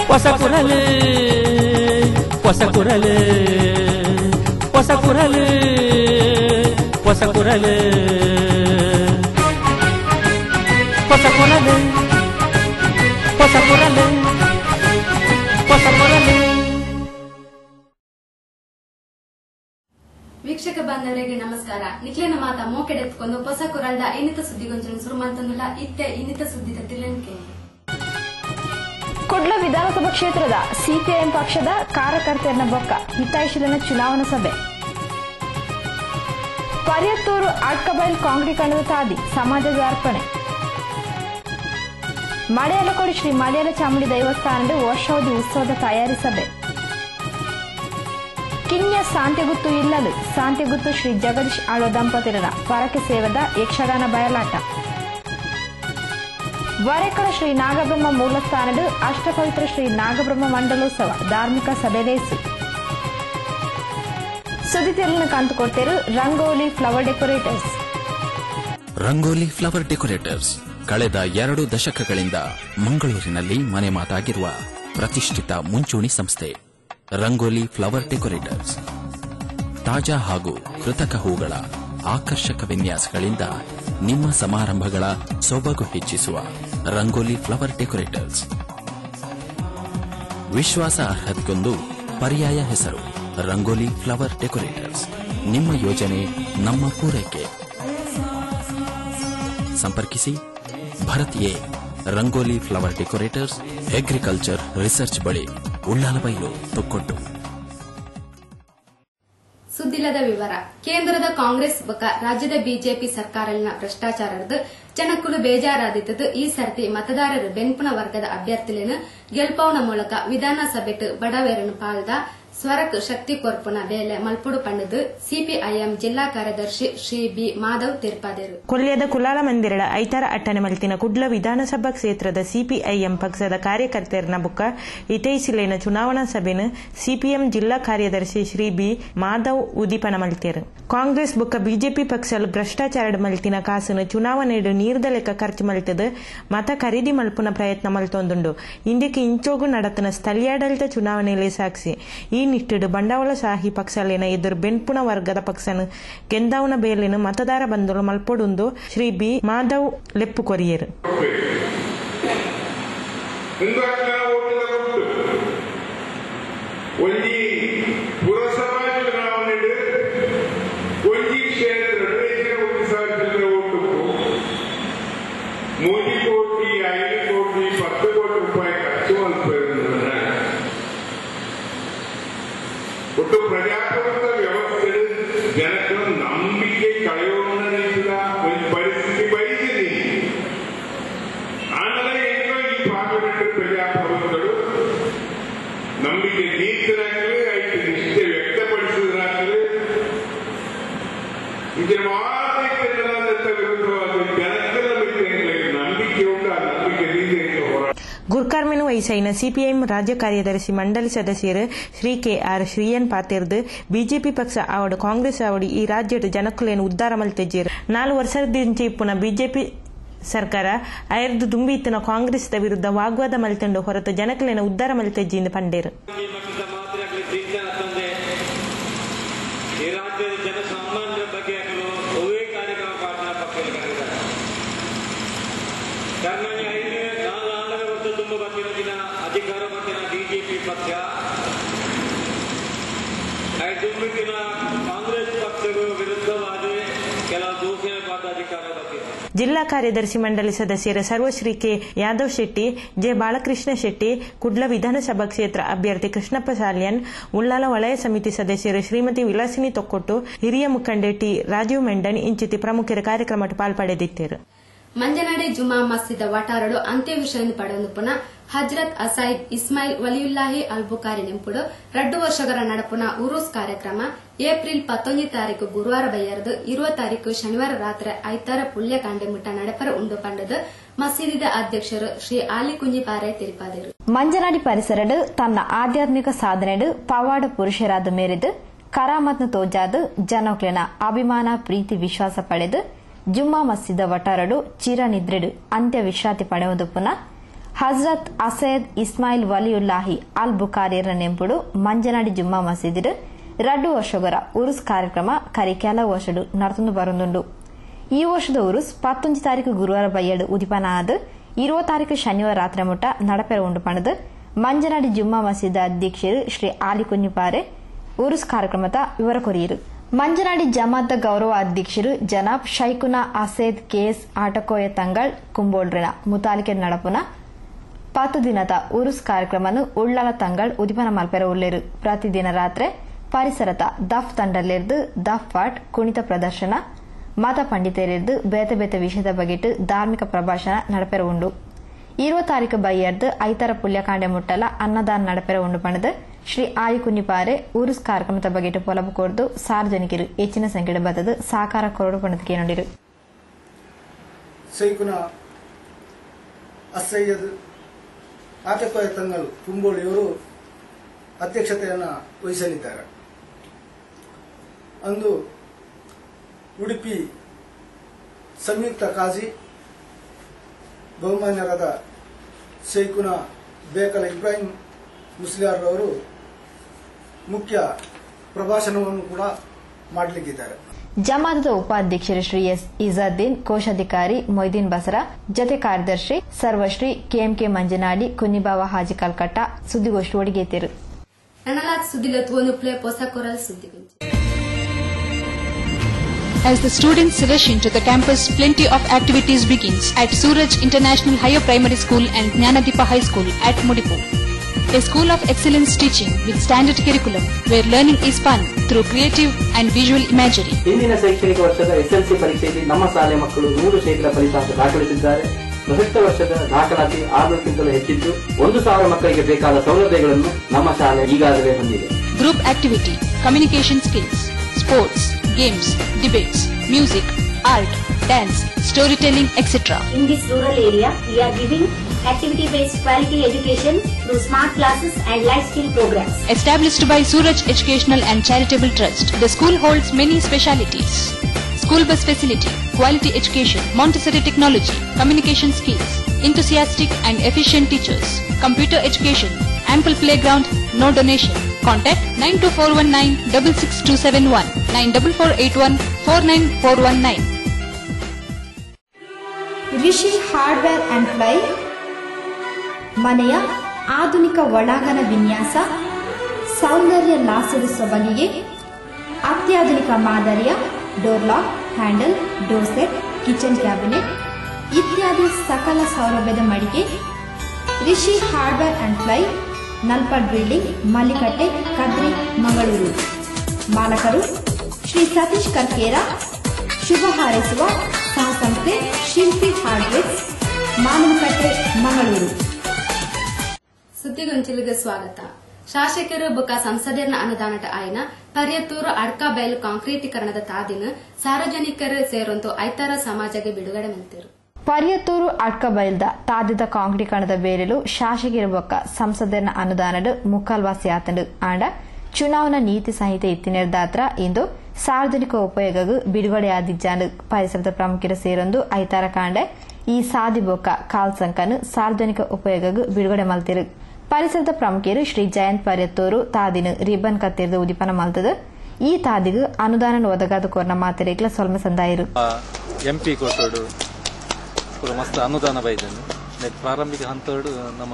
ಹೊಸಕುರಲು ಹೊಸಕುರಲು ಹೊಸಕುರಲು ಹೊಸಕುರಲು ಹೊಸಕುರಲು ಹೊಸಕುರಲು ಹೊಸಕುರಲು. ವೀಕ್ಷಕ ಬಾಂಧವರಿಗೆ ನಮಸ್ಕಾರ. ನಿಖಿಲನ ಮಾತ ಮೋಕೆಡೆತ್ಕೊಂಡು ಹೊಸ ಕುರಲ್ದ ಇನ್ನಿತ ಸುದ್ದಿಗೊಂಚನ ಸುರುಮಂತಂದುಲ ಇತ್ತೆ ಇನ್ನಿತ ಸುದ್ದಿದ ತಿಳನಿಕೆ. ಕುಡ್ಲ ವಿಧಾನಸಭಾ ಕ್ಷೇತ್ರದ ಸಿಪಿಐಎಂ ಪಕ್ಷದ ಕಾರ್ಯಕರ್ತರ ಬೊಕ್ಕ ಹಿತೈಷಿಲಿನ ಚುನಾವಣಾ ಸಭೆ. ಪರ್ಯತ್ತೂರು ಆಟ್ಕಬೈಲ್ ಕಾಂಗ್ರೀಕರಣದ ತಾದಿ ಸಮಾಜದ ಅರ್ಪಣೆ. ಮಳೆಯಲಕೋಡಿ ಶ್ರೀ ಮಳೆಯಲ ಚಾಮುಂಡಿ ದೇವಸ್ಥಾನದ ವರ್ಷಾವಧಿ ಉತ್ಸವದ ತಯಾರಿ ಸಭೆ. ಕಿನ್ಯ ಸಾಂತ್ಯಗುತ್ತು ಇಲ್ಲಲು ಸಾಂತ್ಯಗುತ್ತು ಶ್ರೀ ಜಗದೀಶ್ ಆಳೋ ದಂಪತಿರರ ಪರಕೆ ಸೇವದ ಯಕ್ಷಗಾನ ಬಯಲಾಟ. ವರೇಕಳ ಶ್ರೀ ನಾಗಬ್ರಹ್ಮ ಮೂಲಸ್ಥಾನದ ಅಷ್ಟಪವಿತ್ರ ಶ್ರೀ ನಾಗಬ್ರಹ್ಮ ಮಂಡಲೋತ್ಸವ ಧಾರ್ಮಿಕ ಸಭೆಲೇಸು. ಸುದ್ದಿ ತೆರಳಿನ ಕಾಂತುಕೊಡ್ತೇರು Rangoli flower decorators. Rangoli flower decorators ಕಳೆದ 2 ದಶಕಗಳಿಂದ ಮಂಗಳೂರಿನಲ್ಲಿ ಮನೆ ಮಾತಾಗಿರುವ ಪ್ರತಿಷ್ಠಿತ ಮುಂಚೂಣಿ ಸಂಸ್ಥೆ. ರಂಗೋಲಿ ಫ್ಲವರ್ ಡೆಕೋರೇಟರ್ಸ್ ತಾಜಾ ಹಾಗೂ ಕೃತಕ ಹೂಗಳ ಆಕರ್ಷಕ ವಿನ್ಯಾಸಗಳಿಂದ ನಿಮ್ಮ ಸಮಾರಂಭಗಳ ಸೊಬಗು ಹೆಚ್ಚಿಸುವ ರಂಗೋಲಿ ಫ್ಲವರ್ ಡೆಕೋರೇಟರ್ಸ್. ವಿಶ್ವಾಸಾರ್ಹತೆಗೊಂದು ಪರ್ಯಾಯ ಹೆಸರು ರಂಗೋಲಿ ಫ್ಲವರ್ ಡೆಕೋರೇಟರ್ಸ್. ನಿಮ್ಮ ಯೋಜನೆ ನಮ್ಮ ಪೂರೈಕೆ. ಸಂಪರ್ಕಿಸಿ Bharath A. Rangoli flower decorators, agriculture research ಬಳಿ, ಉಳ್ಳಾಲಬೈಲು, ತೊಕ್ಕೊಟ್ಟು. ಸುದ್ದಿಲದ ವಿವರ. ಕೇಂದ್ರದ ಕಾಂಗ್ರೆಸ್ ಬೊಕ್ಕ ರಾಜ್ಯದ ಬಿಜೆಪಿ ಸರ್ಕಾರಲಿನ ಭ್ರಷ್ಟಾಚಾರದ ಜನಕ್ಕುಲು ಬೇಜಾರಾದಿತ್ತದು ಈ ಸರ್ತಿ ಮತದಾರರು ಬೆನ್ಪುನ ವರ್ಗದ ಅಭ್ಯರ್ಥಿಗಳನ್ನು ಗೆಲ್ಪವನ ಮೂಲಕ ವಿಧಾನಸಭೆಟ್ ಬಡವೇರನ್ನು ಪಾಲ್ದ ಸ್ವರಕ್ ಶಕ್ತಿ ಕೊರ್ಪುನ ಬೇಲೆ ಮಲ್ಪುಡು ಪಂಡದು ಸಿಪಿಐಎಂ ಜಿಲ್ಲಾ ಕಾರ್ಯದರ್ಶಿ ಶ್ರೀ ಬಿ ಮಾಧವ್ ತೀರ್ಪಾದರು. ಕೊಲ್ಯದ ಕುಲಾಲ ಮಂದಿರಡ ಐತಾರ ಅಟ್ಟನೆ ಮಲ್ತಿನ ಕುಡ್ಲ ವಿಧಾನಸಭಾ ಕ್ಷೇತ್ರದ ಸಿಪಿಐಎಂ ಪಕ್ಷದ ಕಾರ್ಯಕರ್ತರ ಬುಕ್ಕ ಇಟೈಸಿಲೇನ ಚುನಾವಣಾ ಸಭೆನ ಸಿಪಿಎಂ ಜಿಲ್ಲಾ ಕಾರ್ಯದರ್ಶಿ ಶ್ರೀ ಬಿ ಮಾಧವ್ ಉದೀಪನ ಮಲ್ತೇರು. ಕಾಂಗ್ರೆಸ್ ಬುಕ್ಕ ಬಿಜೆಪಿ ಪಕ್ಷಲು ಭ್ರಷ್ಟಾಚಾರ ಮಲ್ತಿನ ಕಾಸನ್ನು ಚುನಾವಣೆಡು ನೀರ್ದ ಲೆಕ್ಕ ಖರ್ಚು ಮಲ್ತದ ಮತ ಖರೀದಿ ಮಲ್ಪುನ ಪ್ರಯತ್ನ ಮಲ್ತೊಂದುಂಡು. ಇಂದಕ್ಕೆ ಇಂಚೋಗು ನಡತನ ಸ್ಥಳೀಯಾಡಳಿತ ಚುನಾವಣೆಯಲ್ಲಿ ಸಾಕ್ಷಿ. ಈ ನಿಟ್ಟಿಡು ಬಂಡವಾಳಶಾಹಿ ಪಕ್ಷಲೇನ ಎದುರು ಬೆನ್ಪುನ ವರ್ಗದ ಪಕ್ಷನು ಗೆಂದಾವನ ಬೇಲಿನ ಮತದಾರ ಬಂಧುಗಳು ಮಲ್ಪೊಡುಂದು ಶ್ರೀ ಬಿ ಮಾಧವ್ ಲೆಪ್ಪು ಕೊರಿಯರು. ಒಟ್ಟು ಪ್ರಜಾಪ್ರಭುತ್ವ ವ್ಯವಸ್ಥೆ ಜನಕ್ಕೆ ನಂಬಿಕೆ ಕಳೆಯೋಣ ರೀತಿಯ ಒಂದು ಪರಿಸ್ಥಿತಿ ಬಯಸಿದೆ. ಆಮೇಲೆ ಏನೋ ಈ ಪಾರ್ಲಿಮೆಂಟ್ ಪ್ರಜಾಪ್ರಭುತ್ವಗಳು ನಂಬಿಕೆ ನೀತಿರಾಗಲಿ ಐದು ನಿಷ್ಠೆ ವ್ಯಕ್ತಪಡಿಸಿದ್ರಾಗಲಿ ಇದರ ವಾದಕ್ಕೆ ವಿರುದ್ಧವಾದ ಜನಕ್ಕೆ ನಂಬಿಕೆ ಉಂಟು. ಆ ನಂಬಿಕೆ ನೀತಿ ಗುರ್ಕಾರ್ಮೆನು ವೈಸೈನ ಸಿಪಿಐಎಂ ರಾಜ್ಯ ಕಾರ್ಯದರ್ಶಿ ಮಂಡಳಿ ಸದಸ್ಯರು ಶ್ರೀ ಕೆ.ಆರ್. ಶ್ರೀಯನ್ ಪಾತೆರ್ದು ಬಿಜೆಪಿ ಪಕ್ಷ ಆವಡು ಕಾಂಗ್ರೆಸ್ ಆವಡು ಈ ರಾಜ್ಯದ ಜನಕ್ಕಲೇನು ಉದ್ದಾರ ಮಲ್ತೆಜ್ಜೇರು. 4 ವರ್ಷದಿಂದ ಇಪ್ಪುನ ಬಿಜೆಪಿ ಸರ್ಕಾರ ಅಯರ್ದು ದುಂಬಿತ್ತಿನ ಕಾಂಗ್ರೆಸ್ ವಿರುದ್ಧ ವಾಗ್ವಾದ ಮಲ್ತಂಡು ಹೊರತು ಜನಕ್ಕಲೇನ ಉದ್ದಾರ ಮಲ್ತೆಜ್ಜಿಯಿಂದ ಪಂಡೇರು. ಬಿಜೆಪಿ ಪಕ್ಷ ಕಾಂಗ್ರೆಸ್ ಪಕ್ಷದ ವಿರುದ್ಧವಾದ ಕೆಲವು ದೂಷಣೆ ಪದಾಧಿಕಾರ. ಜಿಲ್ಲಾ ಕಾರ್ಯದರ್ಶಿ ಮಂಡಳಿ ಸದಸ್ಯರ ಸರ್ವಶ್ರೀ ಕೆ. ಯಾದವ್ ಶೆಟ್ಟಿ, ಜೆ. ಬಾಲಕೃಷ್ಣ ಶೆಟ್ಟಿ, ಕುಡ್ಲ ವಿಧಾನಸಭಾ ಕ್ಷೇತ್ರ ಅಭ್ಯರ್ಥಿ ಕೃಷ್ಣಪ್ಪ ಸಾಲ್ಯನ್, ಉಳ್ಳಾಲ ವಲಯ ಸಮಿತಿ ಸದಸ್ಯರು ಶ್ರೀಮತಿ ವಿಲಾಸಿನಿ ತೊಕ್ಕೊಟ್ಟು, ಹಿರಿಯ ಮುಖಂಡೆ ಟಿ. ರಾಜೀವ್ ಮೆಂಡನ್ ಇಂಚಿತಿ ಪ್ರಮುಖರ ಕಾರ್ಯಕ್ರಮ ಪಾಲ್ಪಡೆದಿದ್ದರು. ಮಂಜನಾಡೆ ಜುಮಾ ಮಸ್ಜಿದ ವಟಾರಡು ಅಂತ್ಯವಿಷಯ ಪಡೆದು ಪುನಃ ಹಜ್ರತ್ ಅಸೈದ್ ಇಸ್ಮಾಯಿಲ್ ವಲಿಯುಲ್ಲಾಹಿ ಅಲ್ ಬುಖಾರಿ ನೆಂಪುಡು 2 ವರ್ಷಗಳ ನಡಪುನ ಉರೂಸ್ ಕಾರ್ಯಕ್ರಮ ಏಪ್ರಿಲ್ 19 ತಾರೀಕು ಗುರುವಾರ ಬಯ್ಯರದು 20 ತಾರೀಕು ಶನಿವಾರ ರಾತ್ರಿ ಐತಾರ ಪುಳ್ಯ ಕಾಂಡೆ ಮುಟ್ಟ ನಡಪರ ಉಂಡು ಪಂಡದು ಮಸೀದಿದ ಅಧ್ಯಕ್ಷರು ಶ್ರೀ ಆಲಿ ಕುಂಜಿಪಾರೆ ತಿಳಿಪಾದರು. ಮಂಜನಾಡಿ ಪರಿಸರಡು ತನ್ನ ಆಧ್ಯಾತ್ಮಿಕ ಸಾಧನೆಡು ಪವಾಡ ಪುರುಷರಾದ ಮೇರೆದು ಕರಾಮತ್ನ ತೋಜಾದು ಜನೋಕ್ಲೆನ ಅಭಿಮಾನ ಪ್ರೀತಿ ವಿಶ್ವಾಸ ಪಡೆದು ಜುಮ್ಮಾ ಮಸ್ಜಿದ ವಟಾರಡು ಚಿರನಿದ್ರೆಡು ಅಂತ್ಯ ವಿಶ್ರಾಂತಿ ಪಡೆಯುವುದು ಪುನಃ ಹಜರತ್ ಅಸೈದ್ ಇಸ್ಮಾಯಿಲ್ ವಲಿಯುಲ್ಲಾಹಿ ಅಲ್ ಬುಖಾರಿಯರ ನೆಂಪುಡು ಮಂಜನಾಡಿ ಜುಮ್ಮಾ ಮಸೀದಿಡು 2 ವರ್ಷಗಳ ಉರುಸ್ ಕಾರ್ಯಕ್ರಮ ಕರಿ ಕೆಲವು ವರ್ಷಡು ನಡ್ತುಂದು ಬರುಂದುಂಡು. ಈ ವರ್ಷದ ಉರುಸ್ 11 ತಾರೀಕು ಗುರುವಾರ ಬಯ್ಯಡು ಉದಿಪನ ಆದ 20 ತಾರೀಕು ಶನಿವಾರ ರಾತ್ರಿ ಮುಟ್ಟ ನಡಪೆರ ಉಂಡು ಪಣದು ಮಂಜನಾಡಿ ಜುಮ್ಮಾ ಮಸೀದ ಅಧ್ಯಕ್ಷರು ಶ್ರೀ ಆಲಿ ಕುഞ്ഞിಪಾರೆ ಉರುಸ್ ಕಾರ್ಯಕ್ರಮದ ವಿವರ ಕೊರಿಯರು. ಮಂಜನಾಡಿ ಜಮಾತ ಗೌರವ ಅಧ್ಯಕ್ಷರು ಜನಾಬ್ ಶೈಖುನಾ ಅಸೇದ್ ಕೆಎಸ್ ಆಟಕೋಯ ತಂಗಳ್ ಕುಂಬೋಳ್ರಿನ ಮುತಾಲಿಕೆ ನಡಪುನ 10 ದಿನದ ಉರುಸ್ ಕಾರ್ಯಕ್ರಮನು ಉಳ್ಳಾಲ ತಂಗಳ್ ಉದಿಪನ ಮಲ್ಪೆರ ಉಳ್ಳೇರು. ಪ್ರತಿದಿನ ರಾತ್ರಿ ಪರಿಸರದ ದಫ್ ತಂಡಲ್ಲಿರ್ದು ದಫ್ ಪಾಠ್ ಕುಣಿತ ಪ್ರದರ್ಶನ ಮತ ಪಂಡಿತರಿರ್ದು ಬೇತೆ ಬೇತೆ ವಿಷಯದ ಬಗೆಟ್ಟು ಧಾರ್ಮಿಕ ಪ್ರಭಾಷಣ ನಡಪೆರ ಉಂಡು. 20 ತಾರೀಕು ಬೈಯರ್ದು ಐತರ ಪುಲ್ಯಕಾಂಡೆ ಮುಟ್ಟಲ ಅನ್ನದಾನ ನಡಪೆರ ಉಂಡು ಪಣದು ಶ್ರೀ ಆಲಿ ಕುഞ്ഞിಪಾರೆ ಉರುಸ್ ಕಾರ್ಯಕ್ರಮದ ಬಗೆಟ್ಟು ಪೊಲಬು ಕೊರ್ದು ಸಾರ್ವಜನಿಕರು ಹೆಚ್ಚಿನ ಸಂಖ್ಯೆಯ ಬದದು ಸಾಕಾರ ಕೊರಡು ಪಣದಕ್ಕೆ ನೋಡಿರು. ಶೈಖುನಾ ಅಸಯ್ಯದ್ ಆಟಕೋಯ ತಂಗಳು ಕುಂಬೋಳಿಯವರು ಅಧ್ಯಕ್ಷತೆಯನ್ನು ವಹಿಸಲಿದ್ದಾರೆ. ಅಂದು ಉಡುಪಿ ಸಂಯುಕ್ತ ಕಾಜಿ ಬಹುಮಾನ್ಯರಾದ ಶೈಖುನಾ ಬೇಕಲ ಇಬ್ರಾಹಿಂ ಮುಸ್ಲಿಯಾರ್ರವರು ಮುಖ್ಯ ಪ್ರಭಾಷಣವನ್ನು ಕೂಡ ಮಾಡಲಿಕ್ಕಿದ್ದಾರೆ. ಜಮಾತದ ಉಪಾಧ್ಯಕ್ಷರು ಶ್ರೀ ಎಸ್ ಇಜಾದ್ದೀನ್, ಕೋಶಾಧಿಕಾರಿ ಮೊಯ್ದೀನ್ ಬಸರ, ಜತೆ ಕಾರ್ಯದರ್ಶಿ ಸರ್ವಶ್ರೀ ಕೆಎಂಕೆ ಮಂಜನಾಡಿ ಕುഞ്ഞിಬಾವ ಹಾಜಿ ಕಲ್ಕಟ್ಟ ಸುದ್ದಿಗೋಷ್ಠಿ ಒಡಿಗೆತಿರು. As the students rush into the campus, plenty of activities begins at Suraj International Higher Primary School and Jnanadipa High School at Mudipu. A school of excellence teaching with standard curriculum where learning is fun through creative and visual imagery. ಇಂದಿನ ಶೈಕ್ಷಣಿಕ ವರ್ಷದ SLC ಪರೀಕ್ಷೆಯಲ್ಲಿ ನಮ್ಮ ಶಾಲೆ ಮಕ್ಕಳು 100% ಫಲಿತಾಂಶ ದಾಖಲಿಸಿದ್ದಾರೆ. ಪ್ರಸಕ್ತ ವರ್ಷದ ದಾಖಲಾತಿ 600ಕ್ಕಿಂತಲೂ ಹೆಚ್ಚಿದ್ದು 1000 ಮಕ್ಕಳಿಗೆ ಬೇಕಾದ ಸೌಲಭ್ಯಗಳನ್ನು ನಮ್ಮ ಶಾಲೆ ಈಗಾಗಲೇ ಹೊಂದಿದೆ. Group activity, communication skills, sports, games, debates, music, art, dance, storytelling, etc. In this rural area, we are giving activity-based quality education through smart classes and life skill programs. Established by Suraj Educational and Charitable Trust, the school holds many specialities. School bus facility, quality education, Montessori technology, communication skills, enthusiastic and efficient teachers, computer education, ample playground, no donation. Contact 92419 66271 94481 49419. Rishi hardware and ply ಮನೆಯ ಆಧುನಿಕ ಒಳಾಂಗಣ ವಿನ್ಯಾಸ, ಸೌಂದರ್ಯ ಲಾಸದ ಸೊಬಗಿಗೆ ಅತ್ಯಾಧುನಿಕ ಮಾದರಿಯ door lock, handle, door set, kitchen cabinet ಇತ್ಯಾದಿ ಸಕಲ ಸೌಲಭ್ಯದ ಮಳಿಗೆ Rishi hardware and ply, Nalpad building, Mallikatte, Kadri, Mangaluru. ಮಾಲಕರು ಶ್ರೀ ಸತೀಶ್ ಕರ್ಕೇರ. ಶುಭ ಹಾರೈಸುವ ಸಹಸಂಸ್ಥೆ ಶಿಲ್ಪಿ ಹಾರ್ಡ್ವೇರ್, ಮಾನವಕಟ್ಟೆ, ಮಂಗಳೂರು. ಸುದ್ದಿಗೊಂಚಿಲಿಗೆ ಸ್ವಾಗತ. ಶಾಸಕರು ಬೊಕ್ಕ ಸಂಸದರ ಅನುದಾನದ ಆಯ್ನ ಪರ್ಯತ್ತೂರು ಅಡ್ಕಬೈಲು ಕಾಂಕ್ರೀಟೀಕರಣದ ತಾದಿನ ಸಾರ್ವಜನಿಕರು ಸೇರೊಂದು ಐತರ ಸಮಾಜಕ್ಕೆ ಬಿಡುಗಡೆ ಮಂತಿರು. ಪರ್ಯತ್ತೂರು ಅಡ್ಕಬೈಲ್ದ ತಾದಿದ ಕಾಂಕ್ರೀಟೀಕರಣದ ಬೇರೆಲು ಶಾಸಕರ ಬೊಕ್ಕ ಸಂಸದರ ಅನುದಾನದ ಮುಕ್ಕಾಲ್ವಾಸಿ ಆತಂಡು ಆಂಡ ಚುನಾವಣಾ ನೀತಿ ಸಂಹಿತೆ ಇತ್ತಿನಿರ್ದಾತ್ರ ಇಂದು ಸಾರ್ವಜನಿಕ ಉಪಯೋಗಗೂ ಬಿಡುಗಡೆಯಾದಿಜ್ಜಾಂಡು ಪರಿಸರದ ಪ್ರಮುಖರು ಸೇರೊಂದು ಐತಾರ ಕಾಂಡೆ ಈ ಸಾದಿ ಬೊಕ್ಕ ಕಾಲ್ಸಂಕನು ಸಾರ್ವಜನಿಕ ಉಪಯೋಗಗೂ ಬಿಡುಗಡೆ ಮಲ್ತಿರು. ಪರಿಸರದ ಪ್ರಮುಖರು ಶ್ರೀ ಜಯಂತ್ ಪರ್ಯತ್ತೂರು ತಾದಿನ ರಿಬ್ಬನ್ ಕತ್ತಿರದ ಉದಿಪನ ಮಲ್ತದು. ಈ ತಾದಿಗೂ ಅನುದಾನ ಒದಗಾದ ಕೋರ್ನ ಮಾತೆರೆಗ್ಲ ಸೊಲ್ಮೆ ಸಂದಾಯರು. ಎಂಪಿ ಕೊಟ್ಟೋಡು ಮಸ್ತ್ ಅನುದಾನ ಬೈದನು ಪ್ರಾರಂಭಿಕ ಹಂತೋಡು ನಮ್ಮ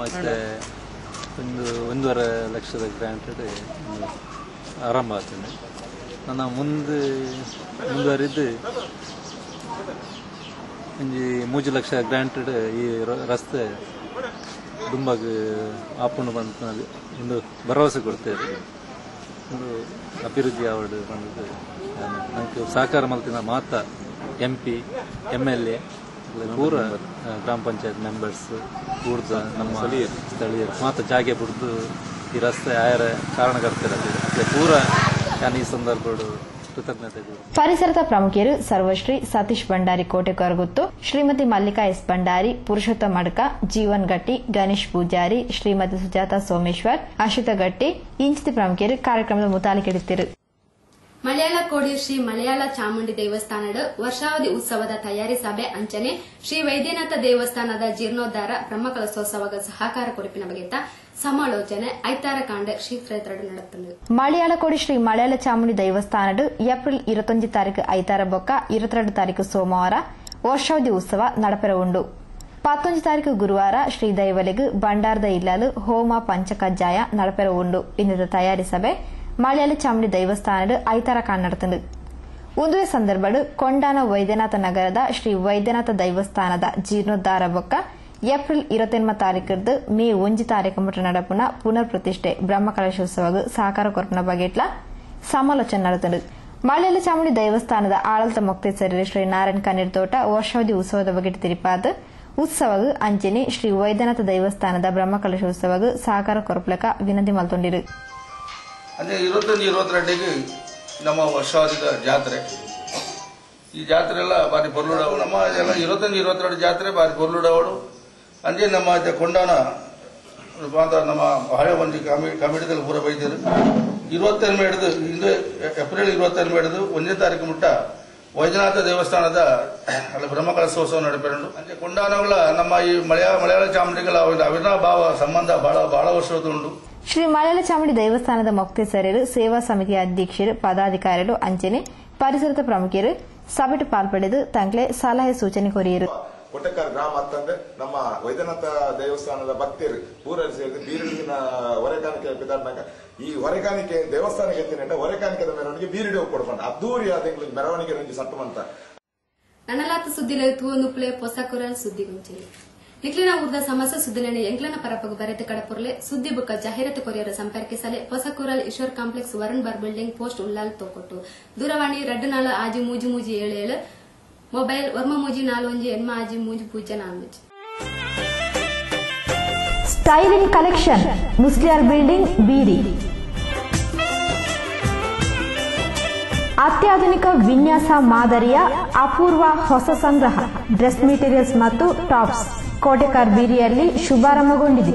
ಒಂದು 1.5 ಲಕ್ಷದ ಗ್ರಾಂಟ್ ಆರಂಭ ಆಗ್ತದೆ. ನನ್ನ ಮುಂದುವರಿದ್ದು ಒಂಜಿ 3 ಲಕ್ಷ ಗ್ರಾಂಟ್ ಈ ರಸ್ತೆ ದುಂಬಾಗ ಆಪುಂಡು ಬಂತ ಇಂದು ಭರವಸೆ ಕೊಡ್ತೇವೆ. ಒಂದು ಅಭಿವೃದ್ಧಿ ಅವಾರ್ಡ್ ಬಂದದ್ದು ನನಗೆ ಸಹಕಾರ ಮಲ್ತಿನ ಮಾತ MP MLA ಪೂರ ಗ್ರಾಮ ಪಂಚಾಯತ್ ಮೆಂಬರ್ಸ್ ಕೂಡ್ದ ನಮ್ಮ ಸ್ಥಳೀಯರು ಮಾತ ಜಾಗೆ ಬಿಡ್ದು ಈ ರಸ್ತೆ ಆಯರ ಕಾರಣಕರ್ತಿರತ್ತೆ ಪೂರ ನಾನು ಈ ಸಂದರ್ಭ ಕೃತಜ್ಞತೆಗಳು. ಪರಿಸರದ ಪ್ರಮುಖರು ಸರ್ವಶ್ರೀ ಸತೀಶ್ ಭಂಡಾರಿ ಕೋಟೆಕೊರಗುತ್ತು, ಶ್ರೀಮತಿ ಮಲ್ಲಿಕಾ ಎಸ್ ಭಂಡಾರಿ, ಪುರುಷೋತ್ತಮ ಅಡ್ಕ, ಜೀವನ್ ಗಟ್ಟಿ, ಗಣೇಶ್ ಪೂಜಾರಿ, ಶ್ರೀಮತಿ ಸುಜಾತಾ ಸೋಮೇಶ್ವರ್, ಅಶ್ವಿತಾ ಗಟ್ಟಿ ಇಂಚಿತ ಪ್ರಮುಖರು ಕಾರ್ಯಕ್ರಮದ ಮುತಾಲಿಕೆಡಿದ್ದರು. ಮಲಯಾಳ ಕೋಡಿ ಶ್ರೀ ಮಲಯಾಳ ಚಾಮುಂಡಿ ದೇವಸ್ಥಾನದ ವರ್ಷಾವಧಿ ಉತ್ಸವದ ತಯಾರಿ ಸಭೆ ಅಂಚನೆ ಶ್ರೀ ವೈದ್ಯನಾಥ ದೇವಸ್ಥಾನದ ಜೀರ್ಣೋದ್ಧಾರ ಬ್ರಹ್ಮಕಲಶೋತ್ಸವದ ಸಹಕಾರ ಕುರಿಪಿನ ಬಗೆತ ಸಮಾಲೋಚನೆ ಐತಾರ ಕಾಂಡ ಶ್ರೀ ಕ್ಷೇತ್ರಡು ನಡೆಯುತ್ತದೆ. ಮಲಯಾಳ ಕೋಡಿ ಶ್ರೀ ಮಲಯಾಳ ಚಾಮುಂಡಿ ದೇವಸ್ಥಾನದ ಏಪ್ರಿಲ್ 21 ತಾರೀಕು ಐತಾರ ಬೊಕ್ಕ 22 ತಾರೀಕು ಸೋಮವಾರ ವರ್ಷಾವಧಿ ಉತ್ಸವ ನಡಪೆರ ಉಂಡು. 11 ತಾರೀಕು ಗುರುವಾರ ಶ್ರೀ ದೈವಲೆಗು ಭಂಡಾರದ ಇಲ್ಲಾಲು ಹೋಮ ಪಂಚಕಜ್ಜಾಯ ನಡಪೆರ ಉಂಡು. ಇನ್ನದ ತಯಾರಿ ಸಭೆ ಮಲಯಾಳ ಚಾಮುಂಡಿ ದೇವಸ್ಥಾನದ ಐತಾರ ಕಾಂಡ ನಡೆಯುತ್ತದೆ. ಒಂದುವೆ ಸಂದರ್ಭಡು ಕೊಂಡಾನ ವೈದ್ಯನಾಥ ನಗರದ ಶ್ರೀ ವೈದ್ಯನಾಥ ದೇವಸ್ಥಾನದ ಜೀರ್ಣೋದ್ಧಾರ ಬೊಕ್ಕ ಏಪ್ರಿಲ್ 28 ತಾರೀಕದ್ದು ಮೇ 1 ತಾರೀಕು ಮುಟ್ಟ ನಡಪುನ ಪುನರ್ ಪ್ರತಿಷ್ಠೆ ಬ್ರಹ್ಮಕಲಶೋತ್ಸವಗೂ ಸಹಕಾರ ಕೊರಪನ ಬಗೆಟ್ಲ ಸಮಾಲೋಚನೆ ನಡೆಯುತ್ತದೆ. ಮಲಯಾಳ ಚಾಮುಂಡಿ ದೇವಸ್ಥಾನದ ಆಡಳಿತ ಮೊಕ್ತೇಸರಿ ಶ್ರೀ ನಾರಾಯಣ್ ಕಣ್ಣೀರ್ ತೋಟ ವರ್ಷಾವಧಿ ಉತ್ಸವದ ಬಗೆಟ್ ತಿರುಪಾದ ಉತ್ಸವಗೂ ಅಂಚನೆ ಶ್ರೀ ವೈದ್ಯನಾಥ ದೇವಸ್ಥಾನದ ಬ್ರಹ್ಮಕಲಶೋತ್ಸವಗೂ ಸಹಕಾರ ಕೊರಪಲಕ ವಿನಂತಿ ಮಲ್ತೊಂಡಿರು. ಅಂದರೆ 22-22 ನಮ್ಮ ವರ್ಷಾವಧಿದ ಜಾತ್ರೆ. ಈ ಜಾತ್ರೆ ಎಲ್ಲ ಬಾರಿ ಪೊರ್ಲುಡಾವು ನಮ್ಮ ಎಲ್ಲ 21-22 ಜಾತ್ರೆ ಬಾರಿ ಪೊರ್ಲುಡಾವಡು ಅಂಜೆ ನಮ್ಮ ಕೊಂಡಾನ ನಮ್ಮ ಹಳೆ ಒಂದು ಕಮಿಟಿದಲ್ಲಿ ಪೂರ ಬೈದರು 22 ಹಿಡಿದು ಇಂದು ಏಪ್ರಿಲ್ 22 ಹಿಡಿದು 1 ತಾರೀಕು ಮುಟ್ಟ ವೈದ್ಯನಾಥ ದೇವಸ್ಥಾನದ ಅಲ್ಲಿ ಬ್ರಹ್ಮಕಲಶೋತ್ಸವ ನಡೆಪೆರಂಡು ಅಂಜೆ ಕೊಂಡಾನಗಳ ನಮ್ಮ ಈ ಮಲಯಾಳ ಚಾಮುಂಡಿಗಳ ಅವಿನಾಭಾವ ಸಂಬಂಧ ಬಹಳ ವರ್ಷದ ಉಂಟು. ಶ್ರೀ ಮಲಯಾಳ ಚಾಮುಂಡಿ ದೇವಸ್ಥಾನದ ಮೊಕ್ತೇಸರರು, ಸೇವಾ ಸಮಿತಿಯ ಅಧ್ಯಕ್ಷರು, ಪದಾಧಿಕಾರಿಗಳು ಅಂಚನೆ ಪರಿಸರದ ಪ್ರಮುಖರು ಸಭೆಟ್ ಪಾಲ್ಪಡೆದು ತಂಕ್ಲೆ ಸಲಹೆ ಸೂಚನೆ ಕೊರಿಯರು. ಕೊಟ್ಟೆಕಾರ ಗ್ರಾಮ ಅಂತಂದ್ರೆ ನಮ್ಮ ವೈದ್ಯನಾಥ ದೇವಸ್ಥಾನದ ಭಕ್ತರು ಪೂರಲ್ಲಿ ಸೇರಿದು ಬೀರಿಡಿನ ಹೊರೆಕಾಣಿಕೆ ಬಿದ್ದಾಡ್ನಾಗ ಈ ಹೊರೆಕಾಣಿಕೆ ದೇವಸ್ಥಾನಕ್ಕೆ ಎತ್ತಿನ ಹೊರೆಕಾಣಿಕೆದ ಮೆರವಣಿಗೆ ಬೀರಿಡಿ ಕೊಡ್ಕೊಂಡು ಅದ್ದೂರಿ ಆದ ಮೆರವಣಿಗೆ ರಂಜಿ ಸಟ್ಟುವಂತ ನನಲಾತ ಸುದ್ದಿಲ ತೂನುಪ್ಲೆ ಪೊಸಕುರಲ್ ಸುದ್ದಿ ಗುಂಚಲಿ ನಿಕ್ಲಿನ ಊರ್ದ ಸಮಸ್ಯೆ ಸುದ್ದಿಲನೆ ಎಂಕ್ಲನ ಪರಪಗು ಬರೆತ ಕಡಪುರ್ಲೆ ಸುದ್ದಿ ಬುಕ್ಕ ಜಾಹೀರಾತು ಕೊರಿಯರ ಸಂಪರ್ಕಿಸಲೆ ಪೊಸಕುರಲ್ Eshwar complex Varun bar building post Ullal Thokkottu ದೂರವಾಣಿ 24 ಆಜಿ ಮೂಜಿ 77 ಮೊಬೈಲ್ ವರ್ಮ ಮೂಜಿ 41 ಎನ್ಮ ಆಜಿ ಮೂಜಿ 040. ಸ್ಟೈಲಿಂಗ್ ಕಲೆಕ್ಷನ್ ಮುಸ್ಲಿಯಾರ್ ಬಿಲ್ಡಿಂಗ್ ಬೀರಿ ಅತ್ಯಾಧುನಿಕ ವಿನ್ಯಾಸ ಮಾದರಿಯ ಅಪೂರ್ವ ಹೊಸ ಸಂಗ್ರಹ ಡ್ರೆಸ್ ಮೆಟೀರಿಯಲ್ಸ್ ಮತ್ತು ಟಾಪ್ಸ್ ಕೋಟೆಕಾರ್ ಬೀರಿಯಲ್ಲಿ ಶುಭಾರಂಭಗೊಂಡಿದೆ.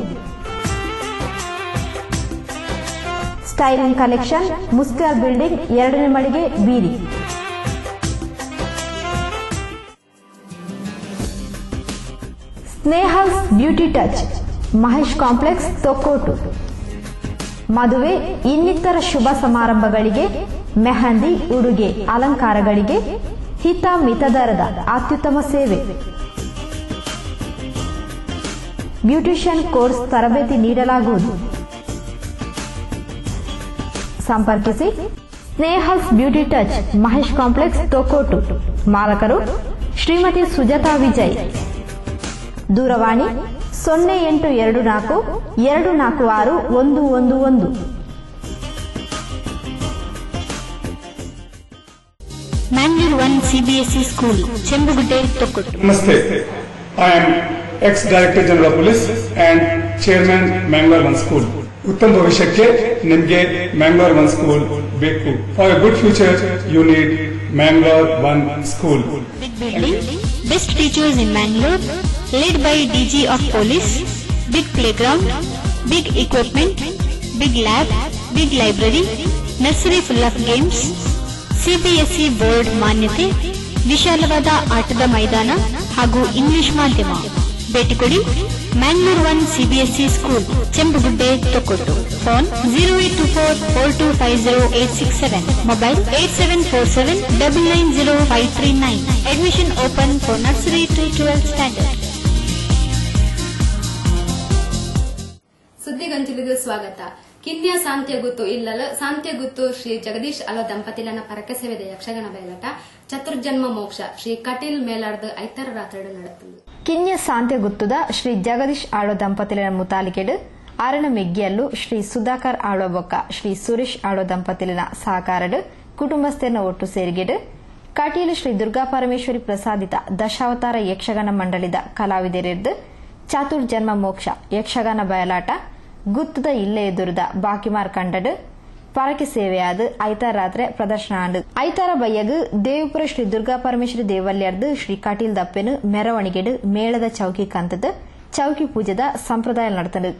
ಸ್ಟೈಲಿಂಗ್ ಕಲೆಕ್ಷನ್ ಮುಸ್ಲಿಯಾರ್ ಬಿಲ್ಡಿಂಗ್ 2ನೇ ಮಳಿಗೆ Beeri. Snehal's beauty touch Mahesh complex Thokkottu. ಮದುವೆ ಇನ್ನಿತರ ಶುಭ ಸಮಾರಂಭಗಳಿಗೆ ಮೆಹಂದಿ, ಉಡುಗೆ, ಅಲಂಕಾರಗಳಿಗೆ ಹಿತ ಮಿತದರದ ಅತ್ಯುತ್ತಮ ಸೇವೆ. ಬ್ಯೂಟಿಷಿಯನ್ ಕೋರ್ಸ್ ತರಬೇತಿ ನೀಡಲಾಗುವುದು. ಸಂಪರ್ಕಿಸಿ Snehal's beauty touch Mahesh complex Thokkottu. ಮಾಲಕರು ಶ್ರೀಮತಿ ಸುಜಾತಾ ವಿಜಯ್. ದೂರವಾಣಿ 0824 246 111. Mangalore 1 CBSE School, Chembugute, Tokkottu. Namaste. I am ex-Director General of Police and Chairman Mangalore 1 School. ಉತ್ತಮ ಭವಿಷ್ಯಕ್ಕೆ ನಿಮಗೆ ಮ್ಯಾಂಗ್ಳೂರ್ 1 ಸ್ಕೂಲ್ ಬೇಕು. For a good future you need Mangalore 1 school. Big building, best teachers in Mangalore, led by DG of Police, big playground, big equipment, big lab, big library, nursery full of games, CBSE board ಮಾನ್ಯತೆ, ವಿಶಾಲವಾದ ಆಟದ ಮೈದಾನ ಹಾಗೂ English ಮಾಧ್ಯಮ. ಭೇಟಿ ಕೊಡಿ Mangalore 1 CBSE school, Chembugudde, Thokkottu. Phone 0824250867, mobile 8747990539. Admission open for nursery to 12th standard. ಸುದ್ದಿಗಂಚಿಲಿಗೆ ಸ್ವಾಗತ. ಕಿನ್ಯ ಸಾಂತ್ಯಗುತ್ತು ಇಲ್ಲಲ ಸಾಂತ್ಯಗುತ್ತು ಶ್ರೀ ಜಗದೀಶ್ ಅಲ ದಂಪತಿಲನ ಪರಕಸೇವೆದ ಯಕ್ಷಗಾನ ಬಯಲಾಟ ಚತುರ್ಜನ್ಮ ಮೋಕ್ಷ ಶ್ರೀ ಕಟೀಲ್ ಮೇಲಾರ್ದ ಐತರ ರಾತ್ರಿ ನಡೆಯುತ್ತದೆ. ಕಿನ್ಯ ಸಾಂತ್ಯಗುತ್ತುದ ಶ್ರೀ ಜಗದೀಶ್ ಆಳೋ ದಂಪತಿಲನ ಮುತಾಲಿಕೆಡು ಅರಣ ಮೆಗ್ಗಿಯಲ್ಲು ಶ್ರೀ ಸುಧಾಕರ್ ಆಳೋ ಬೊಕ್ಕ ಶ್ರೀ ಸುರೇಶ್ ಆಳೋ ದಂಪತಿಲನ ಸಹಕಾರಡು ಕುಟುಂಬಸ್ಥರನ್ನ ಒಟ್ಟು ಸೇರಿಗೆಡು ಕಟೀಲು ಶ್ರೀ ದುರ್ಗಾ ಪರಮೇಶ್ವರಿ ಪ್ರಸಾದಿತ ದಶಾವತಾರ ಯಕ್ಷಗಾನ ಮಂಡಳಿದ ಕಲಾವಿದರಿರ್ದು ಚತುರ್ಜನ್ಮ ಮೋಕ್ಷ ಯಕ್ಷಗಾನ ಬಯಲಾಟ ಗುತ್ತದ ಇಲ್ಲೇ ಎದುರುದ ಬಾಕಿಮಾರ್ ಕಂಡಡು ಪರಕೆ ಸೇವೆಯಾದ ಐತಾರ ರಾತ್ರಿ ಪ್ರದರ್ಶನ ಆಂಡು ಐತಾರ ಬಯ್ಯಗ್ ದೇವಪುರ ಶ್ರೀ ದುರ್ಗಾ ಪರಮೇಶ್ವರಿ ದೇವಾಲಯದ ಶ್ರೀ ಕಾಟೀಲ್ ದಪ್ಪೆನು ಮೆರವಣಿಗೆಡು ಮೇಳದ ಚೌಕಿ ಕಂತದ ಚೌಕಿ ಪೂಜೆದ ಸಂಪ್ರದಾಯ ನಡೆತಂಡು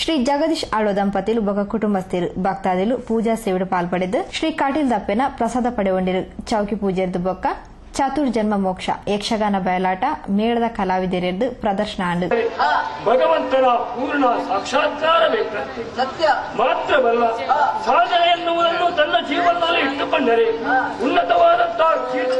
ಶ್ರೀ ಜಗದೀಶ್ ಆಳ್ವ ದಂಪತಿಲು ಬೊಕ ಕುಟುಂಬಸ್ಥರು ಭಕ್ತಾದಿಲು ಪೂಜಾ ಸೇವೆಡು ಪಾಲ್ಪಡೆದು ಶ್ರೀ ಕಾಟೀಲ್ ದಪ್ಪೆನ ಪ್ರಸಾದ ಪಡೆಗೊಂಡಿರು ಚೌಕಿ ಪೂಜೆರ್ದು ಬೊಕ್ಕ ಚತುರ್ಜನ್ಮ ಮೋಕ್ಷ ಯಕ್ಷಗಾನ ಬಯಲಾಟ ಮೇಳದ ಕಲಾವಿದರೆರ್ದು ಪ್ರದರ್ಶನ ಆಂಡು ಭಗವಂತನ ಪೂರ್ಣ ಸಾಕ್ಷಾತ್ಕಾರವೇ ಸತ್ಯ ಮಾತ್ರವಲ್ಲ ಸಾಧನೆ ಎನ್ನುವುದನ್ನು ತನ್ನ ಜೀವನದಲ್ಲಿ ಇಟ್ಟುಕೊಂಡರೆ ಉನ್ನತವಾದಂತಹ ಕೀರ್ತಿ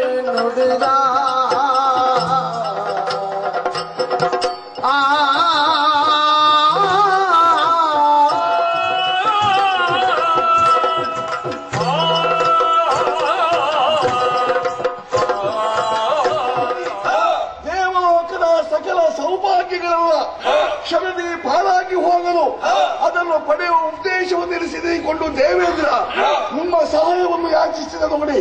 ಶರದಿ ಪಾಲಾಗಿ ಹೋಗಲು ಅದನ್ನು ಪಡೆಯುವ ಉದ್ದೇಶವನ್ನು ಇರಿಸಿಕೊಂಡು ದೇವೇಂದ್ರ ನಿಮ್ಮ ಸಹಾಯವನ್ನು ಯಾಚಿಸಿದ ನೋಡಿ.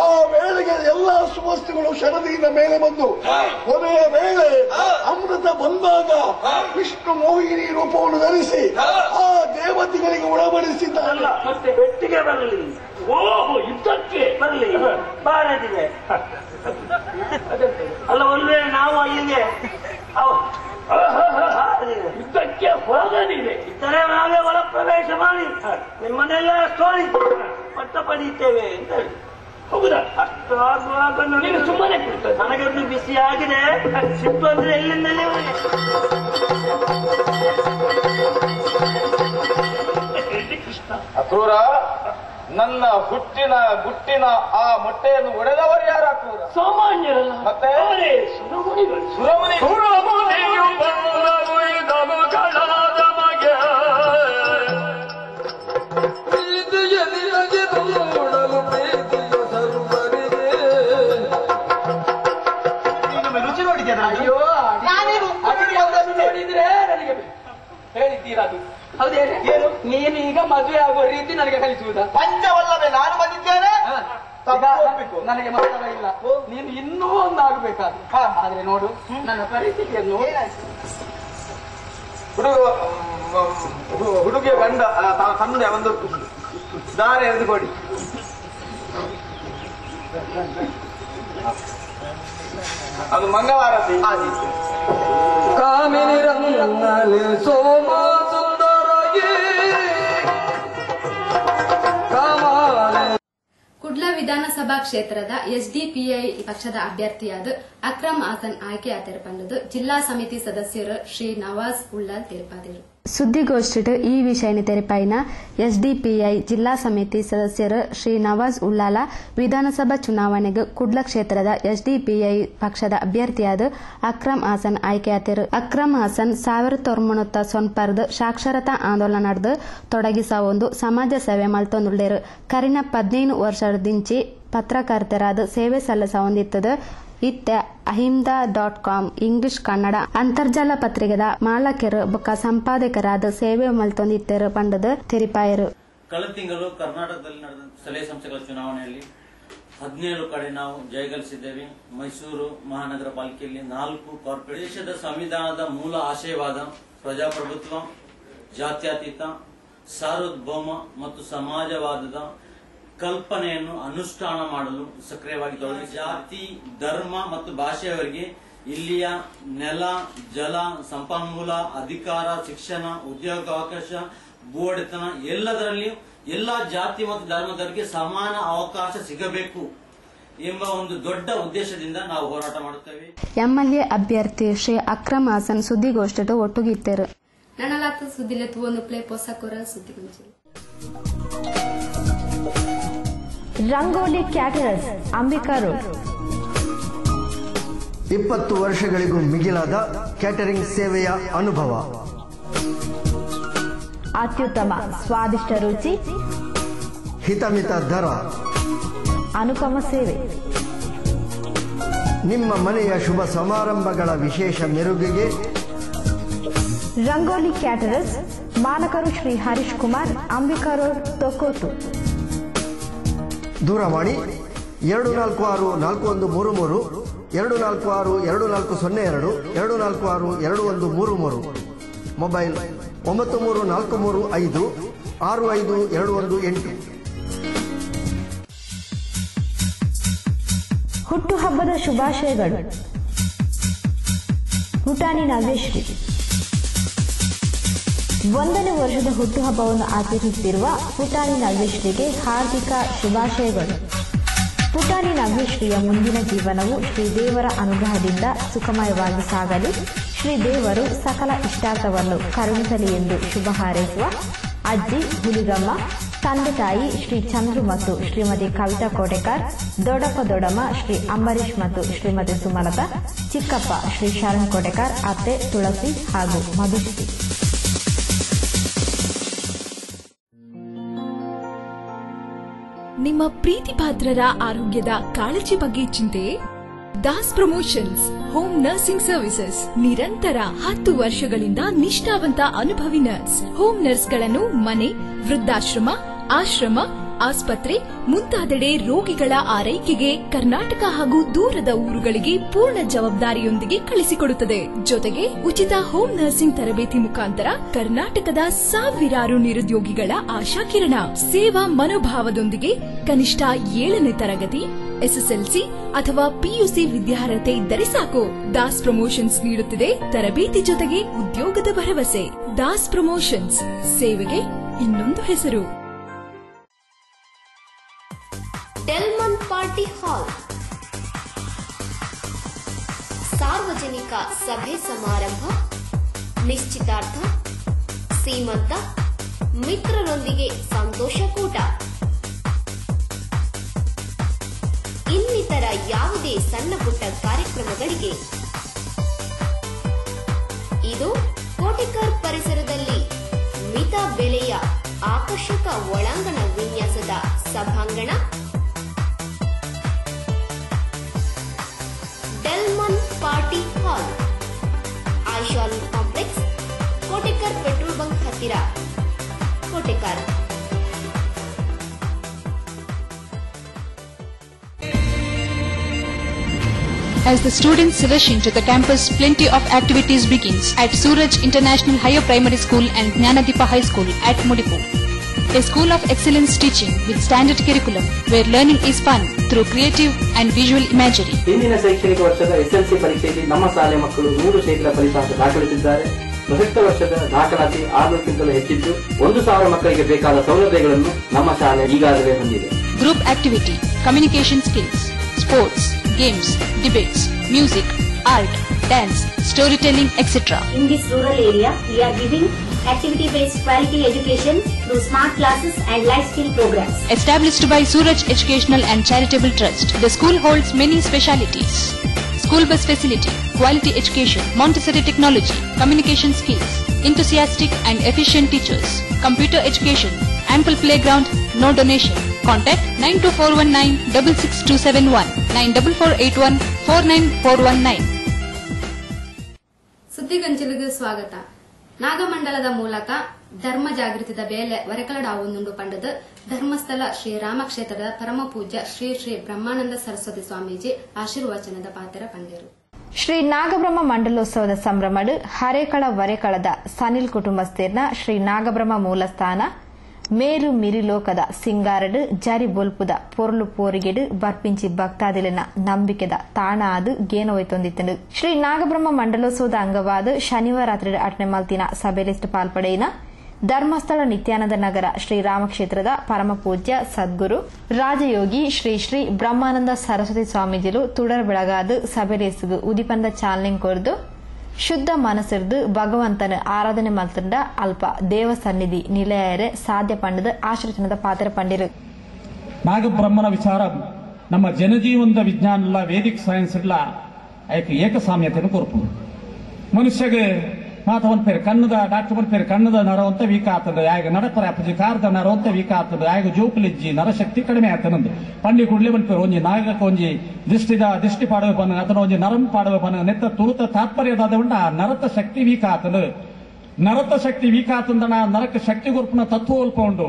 ಆ ವೇಳೆಗೆ ಎಲ್ಲಾ ಸುವಸ್ತುಗಳು ಶರದಿಯಿಂದ ಮೇಲೆ ಬಂದು ಕೊನೆಯ ವೇಳೆ ಅಮೃತ ಬಂದಾಗ ವಿಷ್ಣು ಮೋಹಿನಿ ರೂಪವನ್ನು ಧರಿಸಿ ಆ ದೇವತೆಗಳಿಗೆ ಉಳಬಡಿಸಿದ್ದಲ್ಲ. ಮತ್ತೆ ಬೆಟ್ಟಿಗೆ ಬರಲಿ, ಓಹೋ ಯುದ್ಧಕ್ಕೆ ಬರಲಿ ಬಾರದಿವೆ ಅಲ್ಲ. ಒಂದು ವೇಳೆ ನಾವು ಅಲ್ಲಿಗೆ ಯುದ್ಧಕ್ಕೆ ಹೋಗಲಿದೆ ಇದ್ದರೆ ನಾವೇ ಒಳ ಪ್ರವೇಶ ಮಾಡಿ ನಿಮ್ಮನ್ನೆಲ್ಲ ಸೋಲಿ ಪಟ್ಟ ಪಡೆಯುತ್ತೇವೆ ಅಂತ ಹೇಳಿ. ಹೌದಾ? ಅಷ್ಟು ಆಗುವಾಗ ನನಗೆ ಸುಮ್ಮನೆ ಕೊಡ್ತದೆ. ನನಗೊಂದು ಬಿಸಿ ಆಗಿದೆ, ಸಿಟ್ಟು ಅಂದ್ರೆ ಎಲ್ಲಿಂದಲೇ ಕೃಷ್ಣ. ಅಕ್ರೂರ, ನನ್ನ ಹುಟ್ಟಿನ ಗುಟ್ಟಿನ ಆ ಮೊಟ್ಟೆಯನ್ನು ಒಡೆದವರು ಯಾರು ಅಕ್ರೂರ? ಸಾಮಾನ್ಯರಲ್ಲ, ಮತ್ತೆ ಸುರಮುನಿಗಳು. ಸುರಮುನಿಯು ರುಚಿ ನೋಡಿದ್ಯಾ? ಅಯ್ಯೋ ನೋಡಿದ್ರೆ ನನಗೆ ಹೇಳಿದ್ದೀರಾ ಅದು ಹೌದೇನೆ? ನೀನು ಈಗ ಮದುವೆ ಆಗುವ ರೀತಿ ನನಗೆ ಕಲಿಸುವುದಾ? ಪಂಚವಲ್ಲವೇ ನಾನು ಬಂದಿದ್ದೇನೆ. ನನಗೆ ಮಾತ್ರ ಇಲ್ಲ, ನೀನು ಇನ್ನೂ ಒಂದಾಗಬೇಕಾದ್ರೆ. ಆದ್ರೆ ನೋಡು ನನ್ನ ಪರಿಸ್ಥಿತಿಯನ್ನು. ಹುಡುಗಿಯ ಗಂಡ ತಂದೆ ಒಂದು ದಾರೆ ಎಳೆದು ಕೊಡಿ. ಅದು ಮಂಗಳವಾರತಿ. ಕಾಮಿನಿ ರಂಗಲಿ ಸೋಮ ಸುಂದರಗಿ ಕುಡ್ಲ ವಿಧಾನಸಭಾ ಕ್ಷೇತ್ರದ ಎಸ್ಡಿಪಿಐ ಪಕ್ಷದ ಅಭ್ಯರ್ಥಿಯಾದ ಅಕ್ರಮ್ ಹಾಸನ್ ಆಯ್ಕೆಯಾತಿರ್ಪಂಡದು ಜಿಲ್ಲಾ ಸಮಿತಿ ಸದಸ್ಯರು ಶ್ರೀ ನವಾಜ್ ಉಳ್ಳಾಲ್ ತಿಳಿಪಾದರು. ಸುದ್ದಿಗೋಷ್ಠಿಡು ಈ ವಿಷಯನ ತೆರಪಾಯಿನ ಎಸ್ಡಿಪಿಐ ಜಿಲ್ಲಾ ಸಮಿತಿ ಸದಸ್ಯರು ಶ್ರೀ ನವಾಜ್ ಉಳ್ಳಾಲ ವಿಧಾನಸಭಾ ಚುನಾವಣೆಗೆ ಕುಡ್ಲ ಕ್ಷೇತ್ರದ ಎಸ್ಡಿಪಿಐ ಪಕ್ಷದ ಅಭ್ಯರ್ಥಿಯಾದ ಅಕ್ರಮ್ ಹಾಸನ್ ಆಯ್ಕೆಯಾತಿರು. ಅಕ್ರಮ್ ಹಾಸನ್ 1990 ಸಾಕ್ಷರತಾ ಆಂದೋಲನ ನಡೆದು ತೊಡಗಿಸ ಒಂದು ಸಮಾಜ ಸೇವೆ ಮಲ್ತೊಂದುಳ್ಳೇರು. ಕರಿನ 15 ವರ್ಷದಿಂಚಿ ಪತ್ರಕರ್ತರಾದ ಸೇವೆ ಸಲ್ಲಿಸ ಹೊಂದಿತ್ತದ ಇತ್ತೆ ahimda.com ಇಂಗ್ಲಿಷ್ ಕನ್ನಡ ಅಂತರ್ಜಾಲ ಪತ್ರಿಕೆದ ಮಾಲಕರು ಬೊಕ್ಕ ಸಂಪಾದಕರಾದ ಸೇವೆ ಮಲ್ತೊಂದಿತ್ತರು ಪಂಡದ ತೆರಿಪಾಯರು. ಕಳೆದ ತಿಂಗಳು ಕರ್ನಾಟಕದಲ್ಲಿ ನಡೆದ ಸ್ಥಳೀಯ ಸಂಸ್ಥೆಗಳ ಚುನಾವಣೆಯಲ್ಲಿ 17 ಕಡೆ ನಾವು ಜಯಗಳಿಸಿದ್ದೇವೆ. ಮೈಸೂರು ಮಹಾನಗರ ಪಾಲಿಕೆಯಲ್ಲಿ 4 ಕಾರ್ಪೊರೇಟ್. ದೇಶದ ಸಂವಿಧಾನದ ಮೂಲ ಆಶಯವಾದ ಪ್ರಜಾಪ್ರಭುತ್ವ, ಜಾತ್ಯತೀತ, ಸಾರ್ವಭೌಮ ಮತ್ತು ಸಮಾಜವಾದದ ಕಲ್ಪನೆಯನ್ನು ಅನುಷ್ಠಾನ ಮಾಡಲು ಸಕ್ರಿಯವಾಗಿ ತೊಡಗಿ ಜಾತಿ, ಧರ್ಮ ಮತ್ತು ಭಾಷೆಯವರಿಗೆ ಇಲ್ಲಿಯ ನೆಲ, ಜಲ, ಸಂಪನ್ಮೂಲ, ಅಧಿಕಾರ, ಶಿಕ್ಷಣ, ಉದ್ಯೋಗಾವಕಾಶ, ಭೂ ಒಡೆತನ ಎಲ್ಲದರಲ್ಲಿಯೂ ಎಲ್ಲಾ ಜಾತಿ ಮತ್ತು ಧರ್ಮದವರಿಗೆ ಸಮಾನ ಅವಕಾಶ ಸಿಗಬೇಕು ಎಂಬ ಒಂದು ದೊಡ್ಡ ಉದ್ದೇಶದಿಂದ ನಾವು ಹೋರಾಟ ಮಾಡುತ್ತೇವೆ. ಎಂಎಲ್ಎ ಅಭ್ಯರ್ಥಿ ಶ್ರೀ ಅಕ್ರಮ್ ಹಾಸನ್ ಸುದ್ದಿಗೋಷ್ಠಿಟ್ಟು ಒಟ್ಟುಗಿತ್ತರು. ನನಲಾತ ಸುದ್ದಿಲೆತ್ತು ಒಂದು ಪ್ಲೇ ಪೊಸಕೊರ ಸುದ್ದಿಗೊಂಚಿ. Rangoli caterers Ambika road. 20 ವರ್ಷಗಳಿಗೂ ಮಿಗಿಲಾದ ಕ್ಯಾಟರಿಂಗ್ ಸೇವೆಯ ಅನುಭವ. ಅತ್ಯುತ್ತಮ ಸ್ವಾದಿಷ್ಟ ರುಚಿ, ಹಿತಮಿತ ದರ, ಅನುಪಮ ಸೇವೆ. ನಿಮ್ಮ ಮನೆಯ ಶುಭ ಸಮಾರಂಭಗಳ ವಿಶೇಷ ಮೆರುಗಿಗೆ ರಂಗೋಲಿ ಕ್ಯಾಟರರ್ಸ್, ಮಾಲಕರು ಶ್ರೀ ಹರೀಶ್ ಕುಮಾರ್, ಅಂಬಿಕಾ ರೋಡ್, ತೊಕ್ಕೋಟು. ದೂರವಾಣಿ 246413 246240 246213. ಮೊಬೈಲ್ 9343 5 65218. ಹುಟ್ಟುಹಬ್ಬದ ಶುಭಾಶಯಗಳು. ಹುಟಾನಿ ನಾಗೇಶ್ವರಿ 1ನೇ ವರ್ಷದ ಹುಟ್ಟುಹಬ್ಬವನ್ನು ಆಚರಿಸುತ್ತಿರುವ ಪುಟಾಣಿ ನಾಗೇಶ್ವರಿಗೆ ಹಾರ್ದಿಕ ಶುಭಾಶಯಗಳು. ಪುಟಾಣಿ ನಾಗೇಶ್ವರಿಯ ಮುಂದಿನ ಜೀವನವು ಶ್ರೀದೇವರ ಅನುಗ್ರಹದಿಂದ ಸುಖಮಯವಾಗಿ ಸಾಗಲಿ, ಶ್ರೀದೇವರು ಸಕಲ ಇಷ್ಟಾರ್ಥವನ್ನು ಕರುಣಿಸಲಿ ಎಂದು ಶುಭ ಹಾರೈಸುವ ಅಜ್ಜಿ ಹುಲಿಗಮ್ಮ, ತಂದೆ ತಾಯಿ ಶ್ರೀ ಚಂದ್ರು ಮತ್ತು ಶ್ರೀಮತಿ ಕವಿತಾ ಕೋಟೆಕಾರ್, ದೊಡ್ಡಪ್ಪ ದೊಡ್ಡಮ್ಮ ಶ್ರೀ ಅಂಬರೀಶ್ ಮತ್ತು ಶ್ರೀಮತಿ ಸುಮಲತಾ, ಚಿಕ್ಕಪ್ಪ ಶ್ರೀ ಶರಣ್ ಕೋಟೆಕಾರ್, ಅತ್ತೆ ತುಳಸಿ ಹಾಗೂ ಮಧುಶ್ರೀ. ನಿಮ್ಮ ಪ್ರೀತಿ ಪಾತ್ರರ ಆರೋಗ್ಯದ ಕಾಳಜಿ ಬಗ್ಗೆ ಚಿಂತೆ? Das promotions home nursing services ನಿರಂತರ 10 ವರ್ಷಗಳಿಂದ ನಿಷ್ಠಾವಂತ ಅನುಭವಿ ನರ್ಸ್. ಹೋಮ್ ನರ್ಸ್ಗಳನ್ನು ಮನೆ, ವೃದ್ಧಾಶ್ರಮ, ಆಶ್ರಮ, ಆಸ್ಪತ್ರೆ ಮುಂತಾದೆಡೆ ರೋಗಿಗಳ ಆರೈಕೆಗೆ ಕರ್ನಾಟಕ ಹಾಗೂ ದೂರದ ಊರುಗಳಿಗೆ ಪೂರ್ಣ ಜವಾಬ್ದಾರಿಯೊಂದಿಗೆ ಕಳಿಸಿಕೊಡುತ್ತದೆ. ಜೊತೆಗೆ ಉಚಿತ ಹೋಮ್ ನರ್ಸಿಂಗ್ ತರಬೇತಿ ಮುಖಾಂತರ ಕರ್ನಾಟಕದ ಸಾವಿರಾರು ನಿರುದ್ಯೋಗಿಗಳ ಆಶಾಕಿರಣ. ಸೇವಾ ಮನೋಭಾವದೊಂದಿಗೆ ಕನಿಷ್ಠ 7ನೇ ತರಗತಿ, ಎಸ್ಎಸ್ಎಲ್ಸಿ ಅಥವಾ ಪಿಯುಸಿ ವಿದ್ಯಾರ್ಹತೆ ಇದ್ದರೆ ಸಾಕು. ದಾಸ್ ಪ್ರಮೋಷನ್ಸ್ ನೀಡುತ್ತಿದೆ ತರಬೇತಿ ಜೊತೆಗೆ ಉದ್ಯೋಗದ ಭರವಸೆ. ದಾಸ್ ಪ್ರಮೋಷನ್ಸ್, ಸೇವೆಗೆ ಇನ್ನೊಂದು ಹೆಸರು. ಡೆಲ್ಮನ್ ಪಾರ್ಟಿ ಹಾಲ್ ಸಾರ್ವಜನಿಕ ಸಭೆ ಸಮಾರಂಭ, ನಿಶ್ಚಿತಾರ್ಥ, ಸೀಮಂತ, ಮಿತ್ರರೊಂದಿಗೆ ಸಂತೋಷಕೂಟ ಇನ್ನಿತರ ಯಾವುದೇ ಸಣ್ಣ ಪುಟ್ಟ ಕಾರ್ಯಕ್ರಮಗಳಿಗೆ ಇದು ಕೋಟೆಕರ್ ಪರಿಸರದಲ್ಲಿ ಮಿತ ಬೆಲೆಯ ಆಕರ್ಷಕ ಒಳಾಂಗಣ ವಿನ್ಯಾಸದ ಸಭಾಂಗಣ. Delman party hall, Ayishal complex, Kotekar petrol bunk ಹತ್ತಿರ, Kotekar. As the students rush into the campus, plenty of activities begins at Suraj International Higher Primary School and Jnanadipa High School at Mudipu. A school of excellence teaching with standard curriculum where learning is fun through creative and visual imagery. ಹಿಂದಿನ ಶೈಕ್ಷಣಿಕ ವರ್ಷದ SLC ಪರೀಕ್ಷೆಯಲ್ಲಿ ನಮ್ಮ ಶಾಲೆ ಮಕ್ಕಳು 100% ಫಲಿತಾಂಶ ದಾಖಲಿಸಿದ್ದಾರೆ. ಪ್ರಸಕ್ತ ವರ್ಷದ ದಾಖಲಾತಿ 600ಕ್ಕಿಂತಲೂ ಹೆಚ್ಚಿದ್ದು 1000 ಮಕ್ಕಳಿಗೆ ಬೇಕಾದ ಸೌಲಭ್ಯಗಳನ್ನು ನಮ್ಮ ಶಾಲೆ ಈಗಾಗಲೇ ಹೊಂದಿದೆ. Group activity, communication skills, sports, games, debates, music, art, dance, storytelling, etc. In this rural area, we are giving activity-based quality education through smart classes and life skill programs. Established by Suraj Educational and Charitable Trust, the school holds many specialities. School bus facility, quality education, Montessori technology, communication skills, enthusiastic and efficient teachers, computer education, ample playground, no donation. Contact 92419 66271 94481 49419. ಸುದ್ದಿಗಂಚಿಲಿಗೆ ಸ್ವಾಗತ. ನಾಗಮಂಡಲದ ಮೂಲಕ ಧರ್ಮ ಜಾಗೃತಿದ ಬೇಲೆ ವರೆಕಲಡಾವುಂದು ಪಂಡದ ಧರ್ಮಸ್ಥಳ ಶ್ರೀ ರಾಮಕ್ಷೇತ್ರದ ಪರಮಪೂಜ್ಯ ಶ್ರೀ ಶ್ರೀ ಬ್ರಹ್ಮಾನಂದ ಸರಸ್ವತಿ ಸ್ವಾಮೀಜಿ ಆಶೀರ್ವಚನದ ಪಾತ್ರ ಪಂಡರು. ಶ್ರೀ ನಾಗಬ್ರಹ್ಮ ಮಂಡಲೋತ್ಸವದ ಸಂಭ್ರಮಡು ಹರೇಕಳ ವರೆಕಳದ ಸನಿಲ್ ಕುಟುಂಬಸ್ಥೇರ್ನ ಶ್ರೀ ನಾಗಬ್ರಹ್ಮ ಮೂಲಸ್ಥಾನ ಮೇರು ಮಿರಿಲೋಕದ ಸಿಂಗಾರಡು ಜರಿ ಬೊಲ್ಪುದ ಪೊರ್ಲು ಪೋರಿಗೆಡು ಬರ್ಪಿಂಚಿ ಭಕ್ತಾದಿಲಿನ ನಂಬಿಕೆದ ತಾಣ ಅದು ಗೇನೋಯ್ತೊಂದಿತ್ತು. ಶ್ರೀ ನಾಗಬ್ರಹ್ಮ ಮಂಡಲೋತ್ಸವದ ಅಂಗವಾದ ಶನಿವಾರ ರಾತ್ರಿ ಅಟನೆ ಮಲ್ತಿನ ಸಭೆಲಿಸ್ಟ್ ಪಾಲ್ಪಡೆಯಿನ ಧರ್ಮಸ್ಥಳ ನಿತ್ಯಾನಂದ ನಗರ ಶ್ರೀ ರಾಮಕ್ಷೇತ್ರದ ಪರಮಪೂಜ್ಯ ಸದ್ಗುರು ರಾಜಯೋಗಿ ಶ್ರೀ ಶ್ರೀ ಬ್ರಹ್ಮಾನಂದ ಸರಸ್ವತಿ ಸ್ವಾಮೀಜಿಲು ತುಡರ್ ಬೆಳಗಾದ ಸಭೆಲೇಸುಗು ಉದಿಪಂದ ಚಾಲನೆ ಕೊರ್ದು ಶುದ್ಧ ಮನಸ್ಸಿರ್ದು ಭಗವಂತನ ಆರಾಧನೆ ಮಲ್ತಂಡ ಅಲ್ಪ ದೇವ ಸನ್ನಿಧಿ ನಿಲಯರೆ ಸಾಧ್ಯ ಪಂಡದ ಆಶೀರ್ವಚನದ ಪಾತ್ರ ಪಂಡಿರು. ನಾಗಬ್ರಹ್ಮನ ವಿಚಾರ ನಮ್ಮ ಜನಜೀವನದ ವಿಜ್ಞಾನ ವೇದಿಕ್ ಸೈನ್ಸ್ ಏಕಸಾಮ್ಯತೆಯನ್ನು ಕೊರ್ಪು ಮನುಷ್ಯಗೆ ಮಾತವನ್ ಪೇರು ಕಣ್ಣದ ಡಾಕ್ಟರ್ ಬನ್ ಪೇರು ಕಣ್ಣದ ನರ ಅಂತ ವೀಕ ಆಗ್ತದೆ ಆಗ ನಡಪರ ಅಪ್ಪಜಿ ಕಾರ್ದ ನರ ಅಂತ ವೀಕ ಆಗ್ತದೆ ಆಗ ಜೋಕುಲಿಜ್ಜಿ ನರಶಕ್ತಿ ಕಡಿಮೆ ಆಗ್ತದೆ ಪಂಡಿ ಕುಡ್ಲಿ ಬನ್ ಪೇರು ಒಂಜಿ ನಾಗಕ್ಕೆ ಒಂಜಿ ದೃಷ್ಟಿ ಪಾಡವೆ ಬನ್ನ ಅಥವಾ ಒಂಜಿ ನರಂ ಪಾಡವೆ ಬನ್ನ ನೆತ್ತ ತುರುತ ತಾತ್ಪರ್ಯದಾದ ಉಂಡ ನರತ ಶಕ್ತಿ ವೀಕ ಆಗ್ತದೆ ನರತ ಶಕ್ತಿ ವೀಕ ಆಗ್ತಂದಣ ನರಕ್ಕೆ ಶಕ್ತಿ ಗುರುಪನ ತತ್ವ ಅಲ್ಪ ಉಂಡು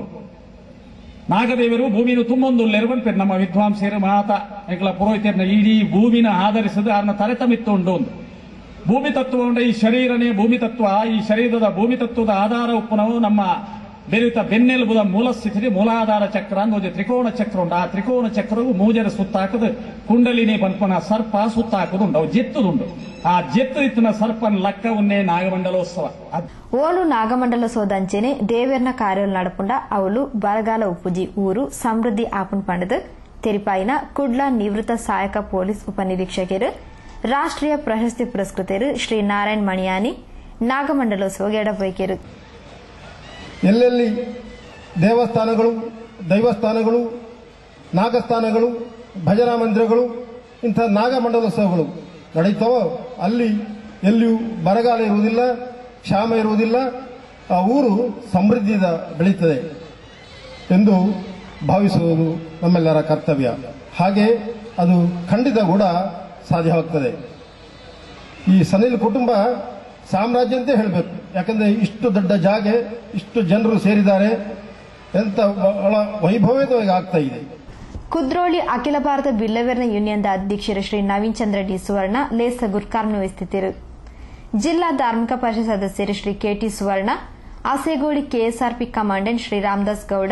ನಾಗದೇವರು ಭೂಮಿನ ತುಂಬೊಂದು ಲೆರವನ್ ಪೇರು ನಮ್ಮ ವಿದ್ವಾಂಸರು ಮಾತ ಎಂಕಲ ಪುರೋಹಿತರನ್ನ ಇಡೀ ಭೂಮಿನ ಆಧರಿಸಿದ ಅದನ್ನ ತಲೆತಮಿತ್ತು ಉಂಡು ಭೂಮಿ ತತ್ವ ಉಂಡ ಈ ಶರೀರನೇ ಭೂಮಿ ತತ್ವ ಈ ಶರೀರದ ಭೂಮಿ ತತ್ವದ ಆಧಾರ ಉಪ್ಪನವು ನಮ್ಮ ಬೆರೆತ ಬೆನ್ನೆಲುಬುದ ಮೂಲ ಸ್ಥಿತಿ ಮೂಲಾಧಾರ ಚಕ್ರ ಒಂದು ತ್ರಿಕೋಣ ಚಕ್ರ ಉಂಟು ಆ ತ್ರಿಕೋಣ ಚಕ್ರವು ಮೂಜರ ಸುತ್ತಾಕದು ಕುಂಡಲಿನಿ ಬಂಪನ ಸರ್ಪ ಸುತ್ತಾಕುದುಂಡು ಅವು ಜೆತ್ತುದುಂಡು ಆ ಜೆತ್ತು ಇತ್ತಿನ ಸರ್ಪನ ಲಕ್ಕವನ್ನೇ ನಾಗಮಂಡಲೋತ್ಸವ ಓಲು ನಾಗಮಂಡಲೋತ್ಸವದಂಚೆನೆ ದೇವೇರ್ನ ಕಾರ್ಯಗಳು ನಡಪುಂಡ ಅವಳು ಬರಗಾಲ ಉಪ್ಪುಜಿ ಊರು ಸಮೃದ್ಧಿ ಆಪುನ್ ಪಂಡದು ತೆರಿಪಾಯಿನ ಕುಡ್ಲ ನಿವೃತ್ತ ಸಹಾಯಕ ಪೊಲೀಸ್ ಉಪನಿರೀಕ್ಷಕರು ರಾಷ್ಟ್ರೀಯ ಪ್ರಶಸ್ತಿ ಪುರಸ್ಕೃತರು ಶ್ರೀ ನಾರಾಯಣ್ ಮಣಿಯಾನಿ ನಾಗಮಂಡಲೋತ್ಸವಗೆ ಎಡಬೈಕೆರು. ಎಲ್ಲೆಲ್ಲಿ ದೇವಸ್ಥಾನಗಳು ದೈವಸ್ಥಾನಗಳು ನಾಗಸ್ಥಾನಗಳು ಭಜನಾ ಮಂದಿರಗಳು ಇಂಥ ನಾಗಮಂಡಲೋತ್ಸವಗಳು ನಡೆಯುತ್ತವೋ ಅಲ್ಲಿ ಎಲ್ಲಿಯೂ ಬರಗಾಲ ಇರುವುದಿಲ್ಲ, ಕ್ಷಾಮ ಇರುವುದಿಲ್ಲ, ಆ ಊರು ಸಮೃದ್ಧಿಯಿಂದ ಬೆಳೀತದೆ ಎಂದು ಭಾವಿಸುವುದು ನಮ್ಮೆಲ್ಲರ ಕರ್ತವ್ಯ. ಹಾಗೆ ಅದು ಖಂಡಿತ ಕೂಡ ಸಾಧ್ಯವಾಗ್ತದೆ. ಈ ಸನಿಲ್ ಕುಟುಂಬ ಸಾಮ್ರಾಜ್ಯ ಅಂತ ಹೇಳಬೇಕು, ಯಾಕಂದ್ರೆ ಇಷ್ಟು ದೊಡ್ಡ ಜಾಗೆ ಇಷ್ಟು ಜನರು ಸೇರಿದ್ದಾರೆ, ಎಂತ ಬಹಳ ವೈಭವಯುತವಾಗಿ ಆಗ್ತಾ ಇದೆ. ಕುದ್ರೋಳಿ ಅಖಿಲ ಭಾರತ ಬಿಲ್ಲವೇರ್ನ ಯೂನಿಯನ್ದ ಅಧ್ಯಕ್ಷರು ಶ್ರೀ ನವೀನ್ ಚಂದ್ರ ಡಿ ಸುವರ್ಣ ಲೇಸ ಗುರ್ಕಾರ್ನ ವಹಿಸುತ್ತಿದ್ದರು. ಜಿಲ್ಲಾ ಧಾರ್ಮಿಕ ಪರಿಷತ್ ಸದಸ್ಯರು ಶ್ರೀ ಕೆಟಿ ಸುವರ್ಣ, ಆಸೇಗೋಡಿ ಕೆಎಸ್ಆರ್ಪಿ ಕಮಾಂಡೆಂಟ್ ಶ್ರೀ ರಾಮದಾಸ್ ಗೌಡ,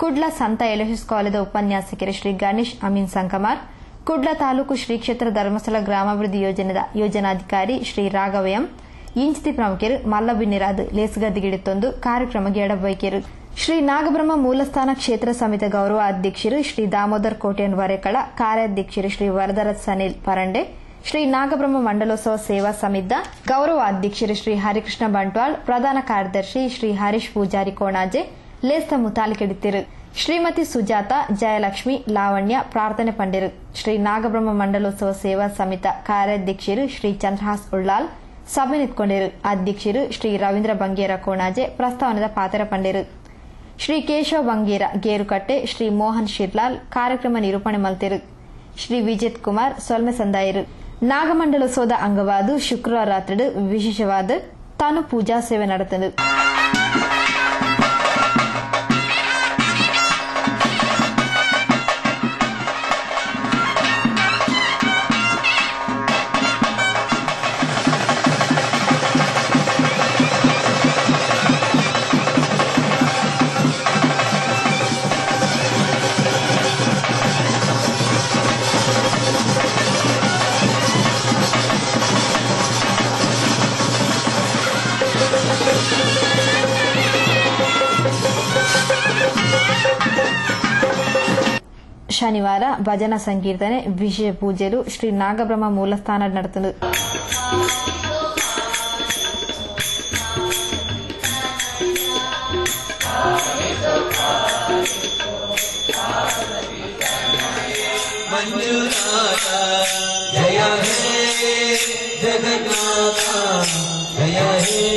ಕುಡ್ಲ ಸಂತ ಎಲೋಹಿಸ್ ಕಾಲೇಜ್ ಉಪನ್ಯಾಸಕರು ಶ್ರೀ ಗಣೇಶ್ ಅಮೀನ್ ಸಂಕಮಾರ್, ಕುಡ್ಲ ತಾಲೂಕು ಶ್ರೀ ಕ್ಷೇತ್ರ ಧರ್ಮಸ್ಥಳ ಗ್ರಾಮಾಭಿವೃದ್ಧಿ ಯೋಜನೆದ ಯೋಜನಾಧಿಕಾರಿ ಶ್ರೀ ರಾಘವಯಂ ಇಂಚಿತಿ ಪ್ರಮುಖರು ಮಲ್ಲಬಿನ್ನಿರಾದ ಲೇಸುಗದ್ದಿಗಿಡಿತೊಂದು ಕಾರ್ಯಕ್ರಮಕ್ಕೆ ಎಡಬೈಕೆರು. ಶ್ರೀ ನಾಗಬ್ರಹ್ಮ ಮೂಲಸ್ಥಾನ ಕ್ಷೇತ್ರ ಸಮಿತಿ ಗೌರವ ಅಧ್ಯಕ್ಷರು ಶ್ರೀ ದಾಮೋದರ್ ಕೋಟೆಯನ್ ವರೆಕಳ, ಕಾರ್ಯಾಧ್ಯಕ್ಷರು ಶ್ರೀ ವರದರಾಜ್ ಸನಿಲ್ ಪರಂಡೆ, ಶ್ರೀ ನಾಗಬ್ರಹ್ಮ ಮಂಡಲೋತ್ಸವ ಸೇವಾ ಸಮಿತಿ ಗೌರವ ಅಧ್ಯಕ್ಷರು ಶ್ರೀ ಹರಿಕೃಷ್ಣ ಬಂಟ್ವಾಳ್, ಪ್ರಧಾನ ಕಾರ್ಯದರ್ಶಿ ಶ್ರೀ ಹರೀಶ್ ಪೂಜಾರಿ ಕೋಣಾಜೆ ಲೇಸ್ತ ಮುತಾಲಿಕೆಡಿತಿರು. ಶ್ರೀಮತಿ ಸುಜಾತ, ಜಯಲಕ್ಷ್ಮಿ, ಲಾವಣ್ಯ ಪ್ರಾರ್ಥನೆ ಪಂಡಿರು. ಶ್ರೀ ನಾಗಬ್ರಹ್ಮ ಮಂಡಲೋತ್ಸವ ಸೇವಾ ಸಮಿತಿ ಕಾರ್ಯಾಧ್ಯಕ್ಷರು ಶ್ರೀ ಚಂದ್ರಹಾಸ್ ಉಳ್ಳಾಲ್ ಸಭೆ ನಿಂತ್ಕೊಂಡಿರು. ಅಧ್ಯಕ್ಷರು ಶ್ರೀ ರವೀಂದ್ರ ಬಂಗೇರ ಕೋಣಾಜೆ ಪ್ರಸ್ತಾವನದ ಪಾತ್ರ ಪಂಡಿರು. ಶ್ರೀ ಕೇಶವ ಬಂಗೇರ ಗೇರುಕಟ್ಟೆ, ಶ್ರೀ ಮೋಹನ್ ಶಿರ್ಲಾಲ್ ಕಾರ್ಯಕ್ರಮ ನಿರೂಪಣೆ ಮಲ್ತಿರು. ಶ್ರೀ ವಿಜಿತ್ ಕುಮಾರ್ ಸೊಲ್ಮೆ ಸಂದಾಯರು. ನಾಗಮಂಡಲೋತ್ಸವದ ಅಂಗವಾದ ಶುಕ್ರವಾರ ರಾತ್ರಿ ವಿಶೇಷವಾದ ತಾನು ಪೂಜಾ ಸೇವೆ ನಡೆತದು. ಶನಿವಾರ ಭಜನಾ ಸಂಕೀರ್ತನೆ ವಿಶೇಷ ಪೂಜೆಲು ಶ್ರೀ ನಾಗಬ್ರಹ್ಮ ಮೂಲಸ್ಥಾನ ನಡೆತದು. ಮಂಜುನಾಥ ಜಯ ಹೇ ಜಗನ್ನಾಥ ಜಯ ಹೇ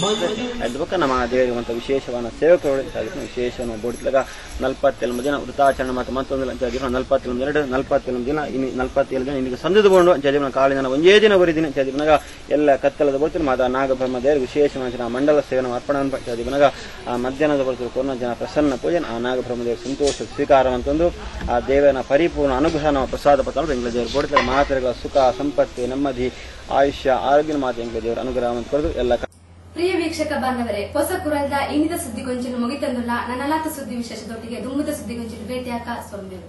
ಮಂಜುನಾಥ ಬೋಡಿತು ಅದು ಬೊಕ್ಕ ನಮ್ಮ ದೇವರಿಗೆ ವಿಶೇಷವಾದ ಸೇವಕರು ವಿಶೇಷವನ್ನು ಬೋಡಿತ್ಲಾಗ 47 ದಿನ ವೃತಾಚರಣೆ ಮತ್ತು ಮತ್ತೊಂದು ಅಂತ 47 ದಿನ ಇನ್ನು 47 ದಿನ ಇಲ್ಲಿಗೆ ಸಂದುಕೊಂಡು ಅಂತ ಕಾಳಿನ ಒಂದೇ ದಿನ ಬರಿದಿನ ಅಂತ ಎಲ್ಲ ಕತ್ತಲದ ಬೋಡ್ತಾರೆ ಮಾತಾ ನಾಗಬ್ರಹ್ಮ ದೇವರಿಗೆ ವಿಶೇಷವಾದ ಮಂಡಲ ಸೇವನ ಅರ್ಪಣ ಅಂತ ಆ ಮಧ್ಯಾಹ್ನದ ಬರ್ತಾರೆ ಕೊರೋನಾ ಜನ ಪ್ರಸನ್ನ ಪೂಜನೆ ಆ ನಾಗಬ್ರಹ್ಮ ದೇವರ ಸಂತೋಷ ಸ್ವೀಕಾರ ಅಂತಂದು ಆ ದೇವನ ಪರಿಪೂರ್ಣ ಅನುಗ್ರಹ ನಮ್ಮ ಪ್ರಸಾದ ಪತ್ರ ಬೆಂಗಳೂರು ದೇವರು ಬೋಡ್ತಾರೆ ಮಾತರೆಗಳ ಸುಖ ಸಂಪತ್ತಿ ನೆಮ್ಮದಿ ಆಯುಷ್ಯ ಆರೋಗ್ಯ ಮಾತು ಬೆಂಗಳೂರು ದೇವರ ಅನುಗ್ರಹ ಅಂತ ಕೊಡೋದು ಎಲ್ಲ. ಪ್ರಿಯ ವೀಕ್ಷಕ ಬಾಂಧವರೇ, ಹೊಸ ಕುರಲ್ದ ಇನ್ನಿದ ಸುದ್ದಿಗೊಂಚಲು ಮುಗಿತಂದುಲ್ಲ ನನ್ನಲಾತ ಸುದ್ದಿ ವಿಶೇಷದೊಟ್ಟಿಗೆ ದುಂಗುದ ಸುದ್ದಿಗೊಂಚಲು ಭೇಟಿಯಾಕ ಸೊಂಬೇರು.